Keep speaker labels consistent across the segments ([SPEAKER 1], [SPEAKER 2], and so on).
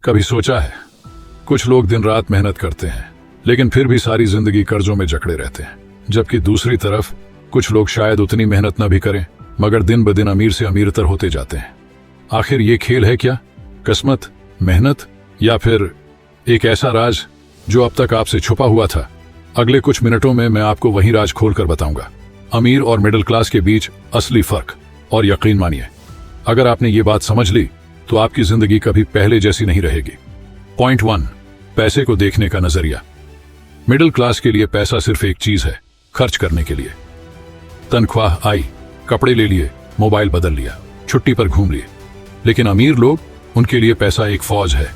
[SPEAKER 1] कभी सोचा है, कुछ लोग दिन रात मेहनत करते हैं लेकिन फिर भी सारी जिंदगी कर्जों में जकड़े रहते हैं, जबकि दूसरी तरफ कुछ लोग शायद उतनी मेहनत न भी करें मगर दिन ब दिन अमीर से अमीरतर होते जाते हैं। आखिर ये खेल है क्या? किस्मत, मेहनत, या फिर एक ऐसा राज जो अब तक आपसे छुपा हुआ था? अगले कुछ मिनटों में मैं आपको वही राज खोलकर बताऊंगा, अमीर और मिडिल क्लास के बीच असली फर्क। और यकीन मानिए, अगर आपने ये बात समझ ली तो आपकी जिंदगी कभी पहले जैसी नहीं रहेगी। पॉइंट 1, पैसे को देखने का नजरिया। मिडिल क्लास के लिए पैसा सिर्फ एक चीज है, खर्च करने के लिए। तनख्वाह आई, कपड़े ले लिए, मोबाइल बदल लिया, छुट्टी पर घूम लिए। लेकिन अमीर लोग, उनके लिए पैसा एक फौज है।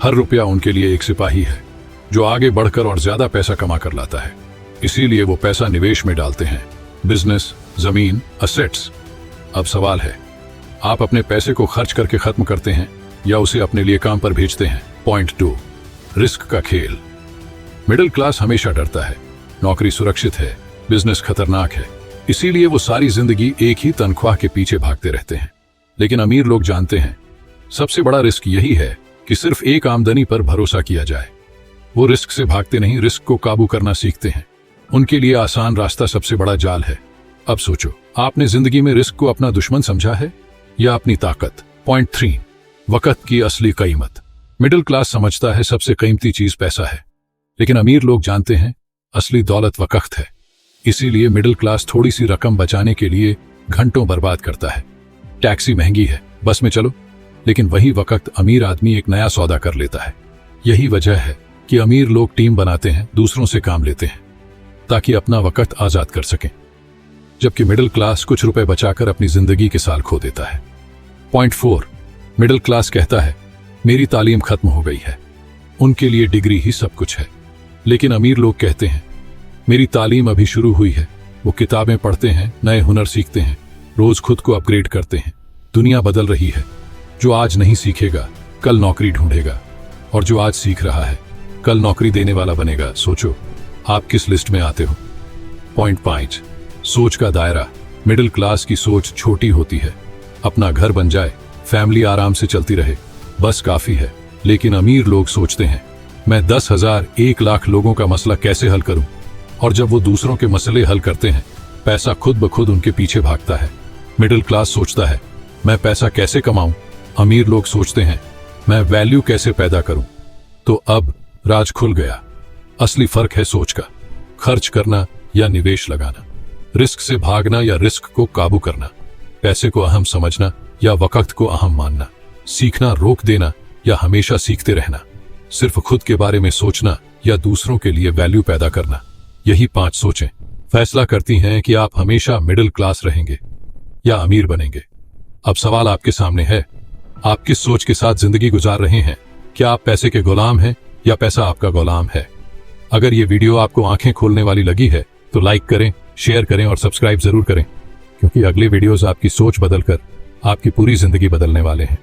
[SPEAKER 1] हर रुपया उनके लिए एक सिपाही है जो आगे बढ़कर और ज्यादा पैसा कमा कर लाता है। इसीलिए वो पैसा निवेश में डालते हैं, बिजनेस, जमीन, असेट्स। अब सवाल है, आप अपने पैसे को खर्च करके खत्म करते हैं या उसे अपने लिए काम पर भेजते हैं? पॉइंट 2, रिस्क का खेल। मिडिल क्लास हमेशा डरता है, नौकरी सुरक्षित है, बिजनेस खतरनाक है, इसीलिए वो सारी जिंदगी एक ही तनख्वाह के पीछे भागते रहते हैं। लेकिन अमीर लोग जानते हैं, सबसे बड़ा रिस्क यही है कि सिर्फ एक आमदनी पर भरोसा किया जाए। वो रिस्क से भागते नहीं, रिस्क को काबू करना सीखते हैं। उनके लिए आसान रास्ता सबसे बड़ा जाल है। अब सोचो, आपने जिंदगी में रिस्क को अपना दुश्मन समझा है या अपनी ताकत? पॉइंट 3, वक्त की असली कीमत। मिडिल क्लास समझता है सबसे कीमती चीज पैसा है, लेकिन अमीर लोग जानते हैं असली दौलत वक्त है। इसीलिए मिडिल क्लास थोड़ी सी रकम बचाने के लिए घंटों बर्बाद करता है। टैक्सी महंगी है, बस में चलो, लेकिन वही वक्त अमीर आदमी एक नया सौदा कर लेता है। यही वजह है कि अमीर लोग टीम बनाते हैं, दूसरों से काम लेते हैं ताकि अपना वक्त आजाद कर सकें, जबकि मिडिल क्लास कुछ रुपए बचाकर अपनी जिंदगी के साल खो देता है। पॉइंट 4, मिडिल क्लास कहता है मेरी तालीम खत्म हो गई है। उनके लिए डिग्री ही सब कुछ है। लेकिन अमीर लोग कहते हैं मेरी तालीम अभी शुरू हुई है। वो किताबें पढ़ते हैं, नए हुनर सीखते हैं, रोज खुद को अपग्रेड करते हैं। दुनिया बदल रही है, जो आज नहीं सीखेगा कल नौकरी ढूंढेगा, और जो आज सीख रहा है कल नौकरी देने वाला बनेगा। सोचो, आप किस लिस्ट में आते हो? पॉइंट 5, सोच का दायरा। मिडिल क्लास की सोच छोटी होती है, अपना घर बन जाए, फैमिली आराम से चलती रहे, बस काफी है। लेकिन अमीर लोग सोचते हैं मैं 10,000, 1,00,000 लोगों का मसला कैसे हल करूं? और जब वो दूसरों के मसले हल करते हैं, पैसा खुद ब खुद उनके पीछे भागता है। मिडिल क्लास सोचता है मैं पैसा कैसे कमाऊं? अमीर लोग सोचते हैं मैं वैल्यू कैसे पैदा करूं? तो अब राज खुल गया। असली फर्क है सोच का, खर्च करना या निवेश लगाना, रिस्क से भागना या रिस्क को काबू करना, पैसे को अहम समझना या वक्त को अहम मानना, सीखना रोक देना या हमेशा सीखते रहना, सिर्फ खुद के बारे में सोचना या दूसरों के लिए वैल्यू पैदा करना। यही 5 सोचें फैसला करती हैं कि आप हमेशा मिडिल क्लास रहेंगे या अमीर बनेंगे। अब सवाल आपके सामने है, आप किस सोच के साथ जिंदगी गुजार रहे हैं? क्या आप पैसे के गुलाम हैं या पैसा आपका गुलाम है? अगर ये वीडियो आपको आंखें खोलने वाली लगी है तो लाइक करें, शेयर करें और सब्सक्राइब जरूर करें, क्योंकि अगले वीडियोस आपकी सोच बदलकर आपकी पूरी जिंदगी बदलने वाले हैं।